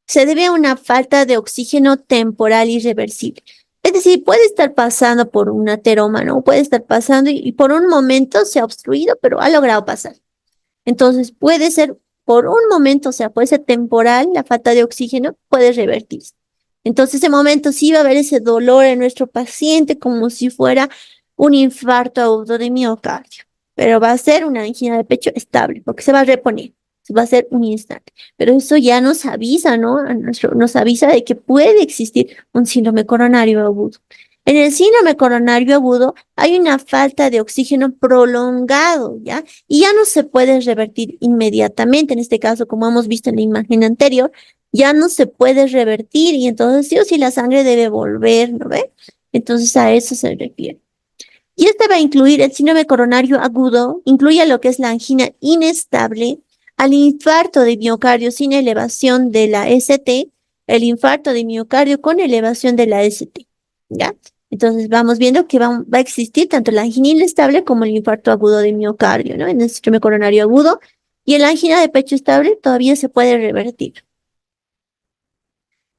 se debe a una falta de oxígeno temporal irreversible. Es decir, puede estar pasando por un ateroma, ¿no? Puede estar pasando y por un momento se ha obstruido, pero ha logrado pasar. Entonces puede ser por un momento, o sea, puede ser temporal, la falta de oxígeno puede revertirse. Entonces, ese momento sí va a haber ese dolor en nuestro paciente como si fuera un infarto agudo de miocardio, pero va a ser una angina de pecho estable porque se va a reponer, va a ser un instante. Pero eso ya nos avisa, ¿no? Nos avisa de que puede existir un síndrome coronario agudo. En el síndrome coronario agudo hay una falta de oxígeno prolongado, ¿ya? Y ya no se puede revertir inmediatamente. En este caso, como hemos visto en la imagen anterior, ya no se puede revertir y entonces sí o sí la sangre debe volver, ¿no ve? Entonces a eso se refiere. Y este va a incluir el síndrome coronario agudo, incluye lo que es la angina inestable, al infarto de miocardio sin elevación de la ST, el infarto de miocardio con elevación de la ST, ¿ya? Entonces vamos viendo que va a existir tanto la angina inestable como el infarto agudo de miocardio, ¿no? En el síndrome coronario agudo y en la angina de pecho estable todavía se puede revertir.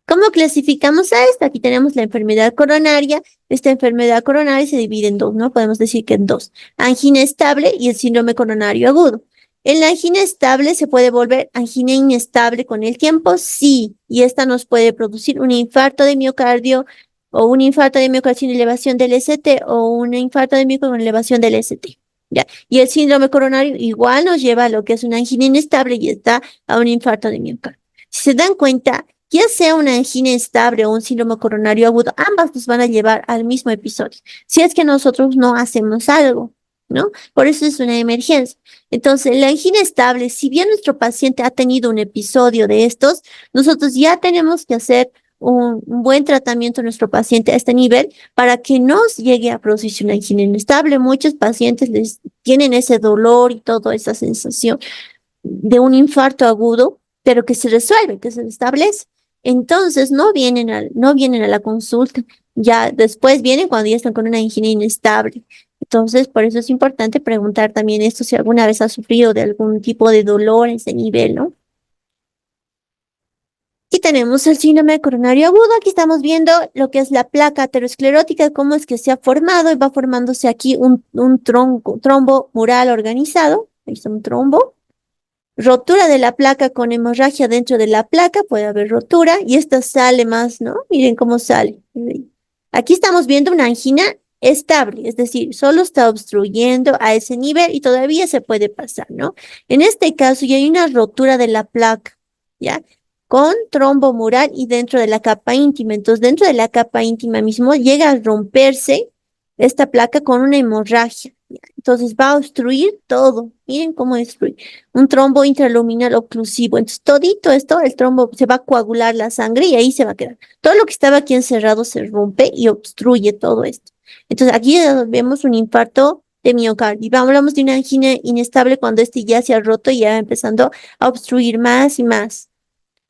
¿Cómo clasificamos a esta? Aquí tenemos la enfermedad coronaria. Esta enfermedad coronaria se divide en dos, ¿no? Podemos decir que en dos. Angina estable y el síndrome coronario agudo. En la angina estable se puede volver angina inestable con el tiempo, sí, y esta nos puede producir un infarto de miocardio o un infarto de miocardio sin elevación del ST o un infarto de miocardio con elevación del ST. ¿Ya? Y el síndrome coronario igual nos lleva a lo que es una angina inestable y está a un infarto de miocardio. Si se dan cuenta, ya sea una angina estable o un síndrome coronario agudo, ambas nos van a llevar al mismo episodio. Si es que nosotros no hacemos algo, ¿no? Por eso es una emergencia. Entonces, la angina estable, si bien nuestro paciente ha tenido un episodio de estos, nosotros ya tenemos que hacer un buen tratamiento a nuestro paciente a este nivel para que no llegue a producirse una angina inestable. Muchos pacientes les tienen ese dolor y toda esa sensación de un infarto agudo, pero que se resuelve, que se establece. Entonces no vienen a la consulta, ya después vienen cuando ya están con una angina inestable. Entonces, por eso es importante preguntar también esto si alguna vez ha sufrido de algún tipo de dolor en ese nivel, ¿no? Y tenemos el síndrome coronario agudo. Aquí estamos viendo lo que es la placa aterosclerótica, cómo es que se ha formado y va formándose aquí un trombo mural organizado. Ahí está un trombo. Rotura de la placa con hemorragia dentro de la placa, puede haber rotura y esta sale más, ¿no? Miren cómo sale. Aquí estamos viendo una angina estable, es decir, solo está obstruyendo a ese nivel y todavía se puede pasar, ¿no? En este caso ya hay una rotura de la placa, ¿ya? Con trombo mural y dentro de la capa íntima. Entonces, dentro de la capa íntima mismo llega a romperse esta placa con una hemorragia. ¿Ya? Entonces va a obstruir todo. Miren cómo destruye un trombo intraluminal oclusivo. Entonces, todito esto, el trombo se va a coagular la sangre y ahí se va a quedar. Todo lo que estaba aquí encerrado se rompe y obstruye todo esto. Entonces, aquí vemos un infarto de miocardio. Hablamos de una angina inestable cuando este ya se ha roto y ya va empezando a obstruir más y más.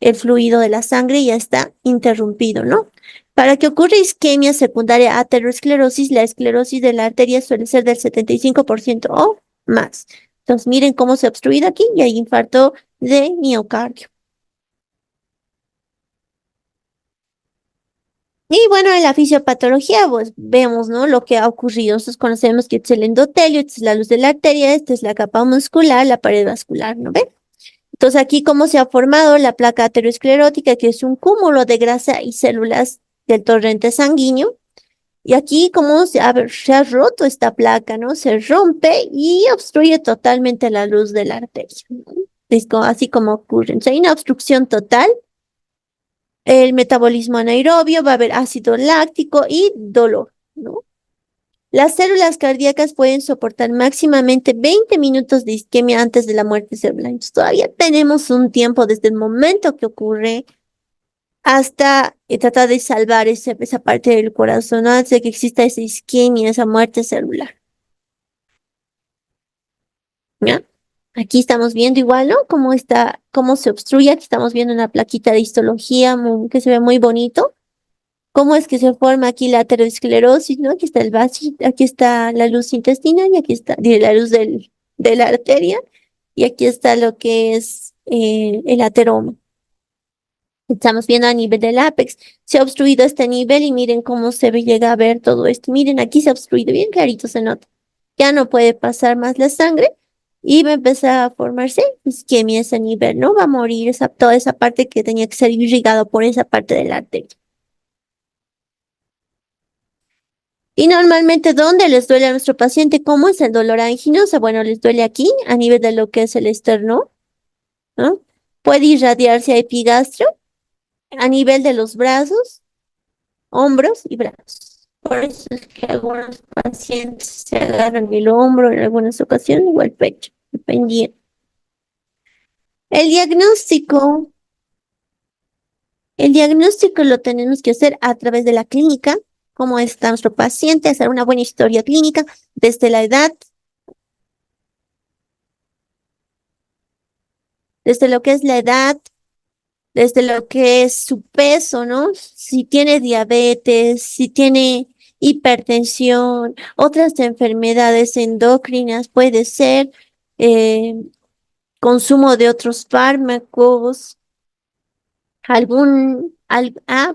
El fluido de la sangre ya está interrumpido, ¿no? Para que ocurra isquemia secundaria a aterosclerosis, la esclerosis de la arteria suele ser del 75% o más. Entonces, miren cómo se ha obstruido aquí y hay infarto de miocardio. Y bueno, en la fisiopatología, pues vemos, ¿no? Lo que ha ocurrido. Nosotros conocemos que este es el endotelio, esta es la luz de la arteria, esta es la capa muscular, la pared vascular, ¿no ven? Entonces, aquí cómo se ha formado la placa aterosclerótica, que es un cúmulo de grasa y células del torrente sanguíneo. Y aquí cómo se ha roto esta placa, ¿no? Se rompe y obstruye totalmente la luz de la arteria, ¿no? Así como ocurre. Entonces, hay una obstrucción total. El metabolismo anaerobio, va a haber ácido láctico y dolor, ¿no? Las células cardíacas pueden soportar máximamente 20 minutos de isquemia antes de la muerte cerebral. Entonces, todavía tenemos un tiempo desde el momento que ocurre hasta tratar de salvar esa parte del corazón, ¿no? Antes de que exista esa isquemia, esa muerte celular. ¿Ya? Aquí estamos viendo igual, ¿no? Cómo está, cómo se obstruye. Aquí estamos viendo una plaquita de histología que se ve muy bonito. Cómo es que se forma aquí la aterosclerosis, ¿no? Aquí está el vaso, aquí está la luz intestinal y aquí está la luz de la arteria y aquí está lo que es el ateroma. Estamos viendo a nivel del ápex. Se ha obstruido este nivel y miren cómo llega a ver todo esto. Miren, aquí se ha obstruido, bien clarito se nota. Ya no puede pasar más la sangre y va a empezar a formarse isquemia a ese nivel, ¿no? Va a morir toda esa parte que tenía que ser irrigado por esa parte de la arteria. Y normalmente, ¿dónde les duele a nuestro paciente? ¿Cómo es el dolor anginoso? Bueno, les duele aquí, a nivel de lo que es el esterno, ¿no? Puede irradiarse a epigastrio, a nivel de los brazos, hombros y brazos. Por eso es que algunos pacientes se agarran el hombro en algunas ocasiones o el pecho, dependiendo. El diagnóstico, el diagnóstico lo tenemos que hacer a través de la clínica, cómo está nuestro paciente, hacer una buena historia clínica desde la edad, desde lo que es la edad, desde lo que es su peso, ¿no? Si tiene diabetes, si tiene hipertensión, otras enfermedades endocrinas, puede ser eh, consumo de otros fármacos,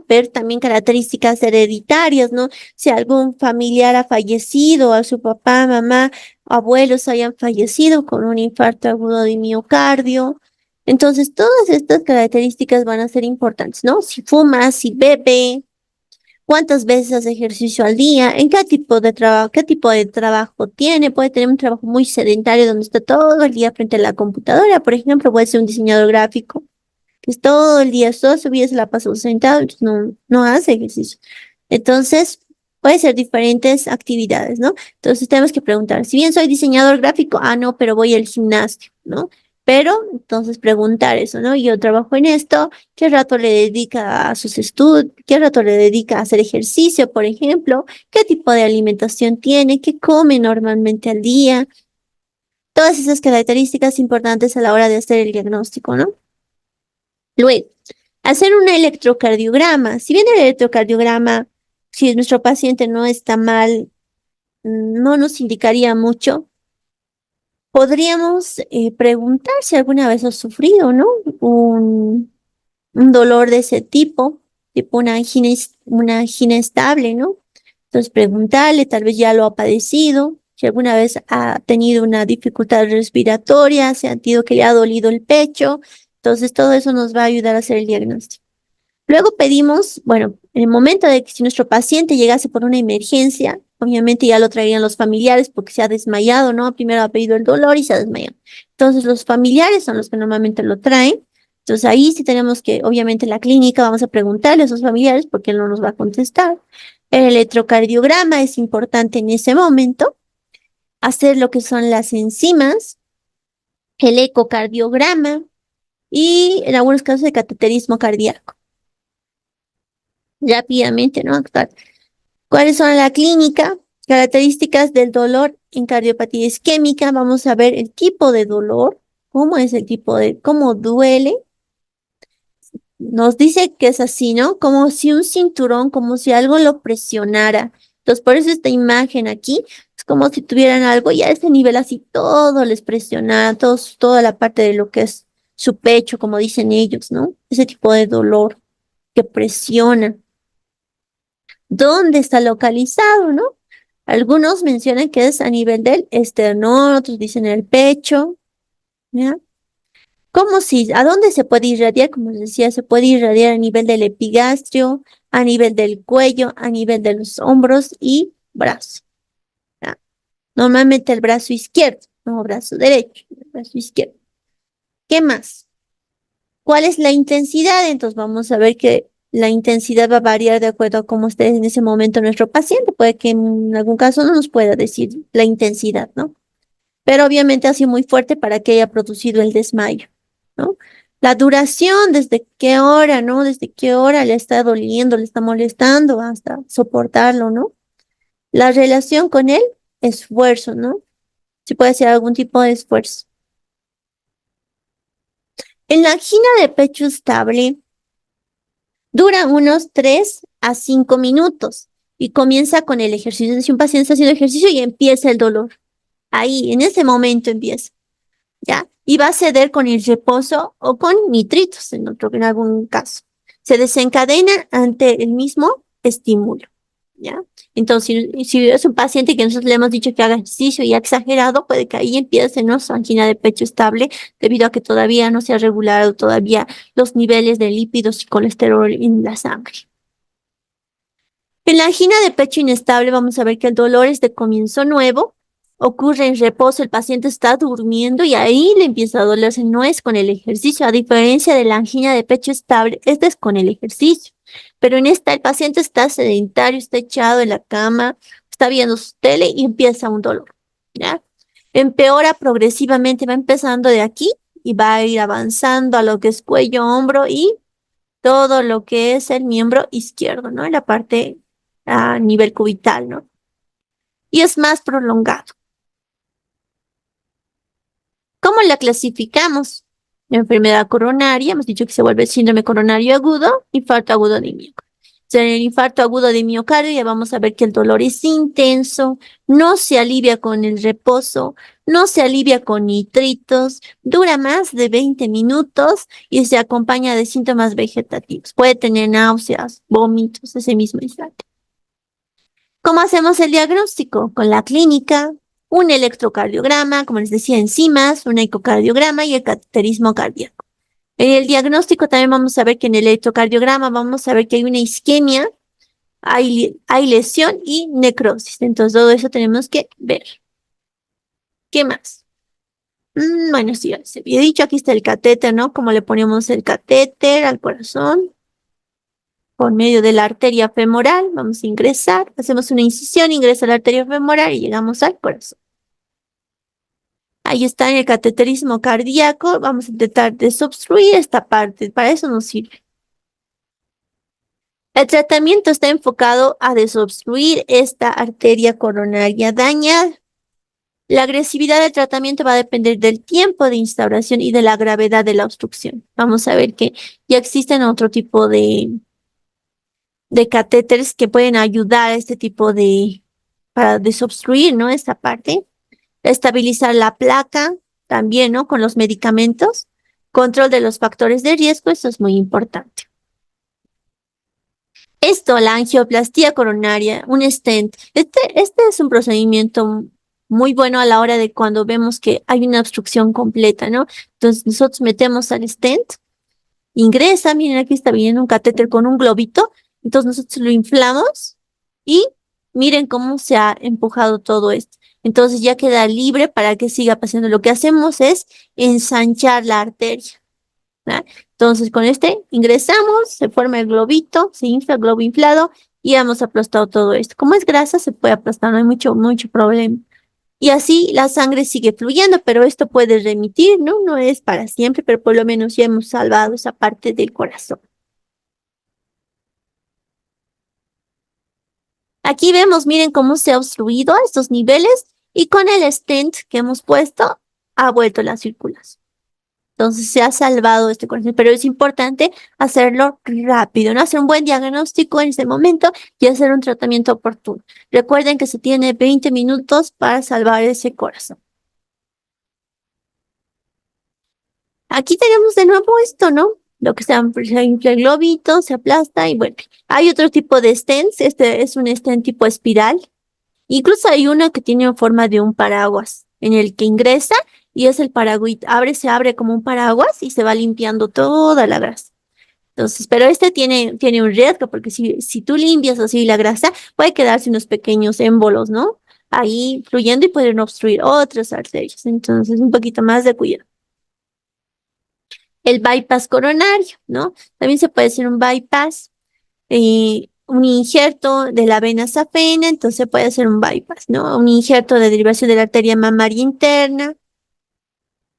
ver también características hereditarias, ¿no? Si algún familiar ha fallecido, a su papá, mamá, abuelos hayan fallecido con un infarto agudo de miocardio. Entonces, todas estas características van a ser importantes, ¿no? Si fuma, si bebe, cuántas veces hace ejercicio al día, en qué tipo de trabajo tiene. Puede tener un trabajo muy sedentario donde está todo el día frente a la computadora, por ejemplo, puede ser un diseñador gráfico que es todo el día, toda su vida se la pasa sentado, entonces no hace ejercicio. Entonces, Puede ser diferentes actividades, ¿no? Entonces tenemos que preguntar, si bien soy diseñador gráfico, no, pero voy al gimnasio, ¿no? Pero entonces preguntar eso, ¿no? Yo trabajo en esto, ¿qué rato le dedica a sus estudios? ¿Qué rato le dedica a hacer ejercicio, por ejemplo? ¿Qué tipo de alimentación tiene? ¿Qué come normalmente al día? Todas esas características importantes a la hora de hacer el diagnóstico, ¿no? Luego, hacer un electrocardiograma. Si bien el electrocardiograma, si nuestro paciente no está mal, no nos indicaría mucho, podríamos preguntar si alguna vez ha sufrido, ¿no? Un dolor de ese tipo una angina estable, ¿no? Entonces preguntarle, tal vez ya lo ha padecido, si alguna vez ha tenido una dificultad respiratoria, si ha sentido que le ha dolido el pecho, entonces todo eso nos va a ayudar a hacer el diagnóstico. Luego pedimos, bueno, en el momento de que si nuestro paciente llegase por una emergencia, obviamente ya lo traerían los familiares porque se ha desmayado, ¿no? Primero ha pedido el dolor y se ha desmayado. Entonces los familiares son los que normalmente lo traen. Entonces ahí sí tenemos que, obviamente en la clínica vamos a preguntarle a esos familiares porque él no nos va a contestar. El electrocardiograma es importante en ese momento, hacer lo que son las enzimas, el ecocardiograma y en algunos casos el cateterismo cardíaco. Rápidamente, ¿no? Actuar. ¿Cuáles son la clínica? Características del dolor en cardiopatía isquémica. Vamos a ver el tipo de dolor, cómo es el tipo de, cómo duele. Nos dice que es así, ¿no? Como si un cinturón, como si algo lo presionara. Entonces, por eso esta imagen aquí es como si tuvieran algo y a ese nivel así todo les presiona, toda la parte de lo que es su pecho, como dicen ellos, ¿no? Ese tipo de dolor que presiona. ¿Dónde está localizado, no? Algunos mencionan que es a nivel del esternón, otros dicen el pecho, ¿ya? ¿Cómo si, a dónde se puede irradiar? Como les decía, se puede irradiar a nivel del epigastrio, a nivel del cuello, a nivel de los hombros y brazos, ¿ya? Normalmente el brazo izquierdo, no brazo derecho, el brazo izquierdo. ¿Qué más? ¿Cuál es la intensidad? Entonces vamos a ver que la intensidad va a variar de acuerdo a cómo esté en ese momento nuestro paciente. Puede que en algún caso no nos pueda decir la intensidad, ¿no? Pero obviamente ha sido muy fuerte para que haya producido el desmayo, ¿no? La duración, desde qué hora, ¿no? Desde qué hora le está doliendo, le está molestando hasta soportarlo, ¿no? La relación con el esfuerzo, ¿no? Si puede ser algún tipo de esfuerzo. En la angina de pecho estable, dura unos 3 a 5 minutos y comienza con el ejercicio. Si un paciente está haciendo ejercicio y empieza el dolor, ahí, en ese momento empieza, ¿ya? Y va a ceder con el reposo o con nitritos, en algún caso. Se desencadena ante el mismo estímulo, ¿ya? Entonces, si es un paciente que nosotros le hemos dicho que haga ejercicio y ha exagerado, puede que ahí empiece, ¿no? Su angina de pecho estable, debido a que todavía no se ha regulado todavía los niveles de lípidos y colesterol en la sangre. En la angina de pecho inestable vamos a ver que el dolor es de comienzo nuevo, ocurre en reposo, el paciente está durmiendo y ahí le empieza a dolerse, no es con el ejercicio, a diferencia de la angina de pecho estable, este es con el ejercicio. Pero en esta el paciente está sedentario, está echado en la cama, está viendo su tele y empieza un dolor, ¿ya? Empeora progresivamente, va empezando de aquí y va a ir avanzando a lo que es cuello, hombro y todo lo que es el miembro izquierdo, ¿no? En la parte a nivel cubital, ¿no? Y es más prolongado. ¿Cómo la clasificamos? La enfermedad coronaria, hemos dicho que se vuelve síndrome coronario agudo, infarto agudo de miocardio. En el infarto agudo de miocardio ya vamos a ver que el dolor es intenso, no se alivia con el reposo, no se alivia con nitritos, dura más de 20 minutos y se acompaña de síntomas vegetativos. Puede tener náuseas, vómitos ese mismo instante. ¿Cómo hacemos el diagnóstico? Con la clínica, un electrocardiograma, como les decía, enzimas, un ecocardiograma y el cateterismo cardíaco. En el diagnóstico también vamos a ver que en el electrocardiograma vamos a ver que hay una isquemia, hay lesión y necrosis. Entonces todo eso tenemos que ver. ¿Qué más? Bueno, sí, ya les había dicho, aquí está el catéter, ¿no? Cómo le ponemos el catéter al corazón. por medio de la arteria femoral. Vamos a ingresar, hacemos una incisión, ingresa la arteria femoral y llegamos al corazón. Ahí está en el cateterismo cardíaco. Vamos a intentar desobstruir esta parte. Para eso nos sirve. El tratamiento está enfocado a desobstruir esta arteria coronaria dañada. La agresividad del tratamiento va a depender del tiempo de instauración y de la gravedad de la obstrucción. Vamos a ver que ya existen otro tipo de catéteres que pueden ayudar a este tipo para desobstruir, ¿no? Esta parte. Estabilizar la placa también, ¿no? Con los medicamentos. Control de los factores de riesgo, eso es muy importante. Esto, la angioplastía coronaria, un stent. Este es un procedimiento muy bueno a la hora de cuando vemos que hay una obstrucción completa, ¿no? Entonces nosotros metemos al stent, ingresa, miren aquí está viniendo un catéter con un globito, entonces nosotros lo inflamos y miren cómo se ha empujado todo esto. Entonces ya queda libre para que siga pasando. Lo que hacemos es ensanchar la arteria, ¿no? Entonces con este ingresamos, se forma el globito, se infla el globo inflado y hemos aplastado todo esto. Como es grasa, se puede aplastar, no hay mucho problema. Y así la sangre sigue fluyendo, pero esto puede remitir, ¿no? No es para siempre, pero por lo menos ya hemos salvado esa parte del corazón. Aquí vemos, miren cómo se ha obstruido a estos niveles y con el stent que hemos puesto ha vuelto la circulación. Entonces se ha salvado este corazón, pero es importante hacerlo rápido, ¿no? Hacer un buen diagnóstico en ese momento y hacer un tratamiento oportuno. Recuerden que se tiene 20 minutos para salvar ese corazón. Aquí tenemos de nuevo esto, ¿no? Lo que se infla el globito, se aplasta y bueno. Hay otro tipo de stents, este es un stent tipo espiral. Incluso hay uno que tiene forma de un paraguas, en el que ingresa y es el paraguita. Se abre como un paraguas y se va limpiando toda la grasa. Entonces, pero este tiene un riesgo, porque si tú limpias así la grasa, puede quedarse unos pequeños émbolos, ¿no? Ahí fluyendo y pueden obstruir otras arterias. Entonces, un poquito más de cuidado. El bypass coronario, ¿no? También se puede hacer un bypass, un injerto de la vena safena, entonces puede ser un bypass, ¿no? Un injerto de derivación de la arteria mamaria interna,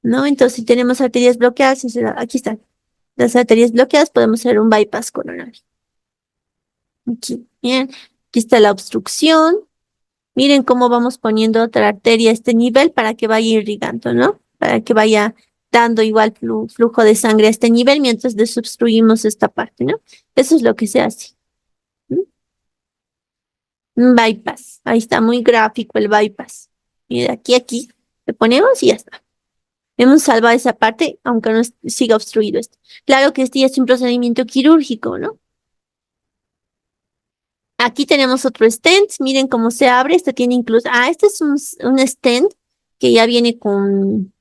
¿no? Entonces, si tenemos arterias bloqueadas, aquí están las arterias bloqueadas, podemos hacer un bypass coronario. Aquí, bien, aquí está la obstrucción. Miren cómo vamos poniendo otra arteria a este nivel para que vaya irrigando, ¿no? Para que vaya dando igual flujo de sangre a este nivel mientras desobstruimos esta parte, ¿no? Eso es lo que se hace. ¿Mm? Un bypass. Ahí está muy gráfico el bypass. Mira, aquí, le ponemos y ya está. Hemos salvado esa parte, aunque no siga obstruido esto. Claro que este ya es un procedimiento quirúrgico, ¿no? Aquí tenemos otro stent, miren cómo se abre, este tiene incluso, este es un stent que ya viene con,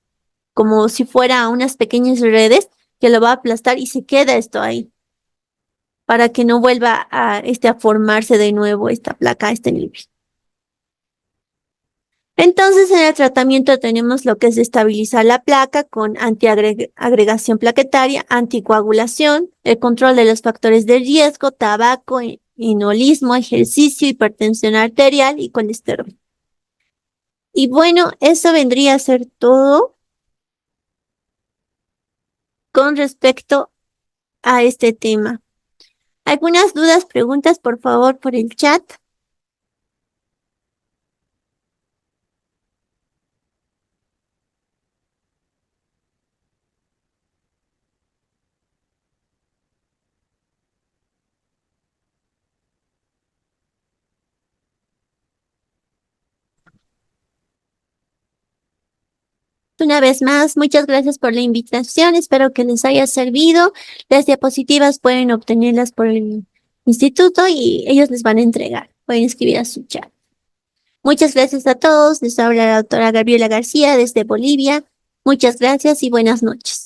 como si fuera unas pequeñas redes que lo va a aplastar y se queda esto ahí, para que no vuelva a formarse de nuevo esta placa a este nivel. Entonces en el tratamiento tenemos lo que es estabilizar la placa con antiagregación plaquetaria, anticoagulación, el control de los factores de riesgo, tabaco, inolismo, ejercicio, hipertensión arterial y colesterol. Y bueno, eso vendría a ser todo con respecto a este tema. ¿Algunas dudas, preguntas, por favor, por el chat? Una vez más, muchas gracias por la invitación. Espero que les haya servido. Las diapositivas pueden obtenerlas por el instituto y ellos les van a entregar. Pueden escribir a su chat. Muchas gracias a todos. Les habla la doctora Gabriela García desde Bolivia. Muchas gracias y buenas noches.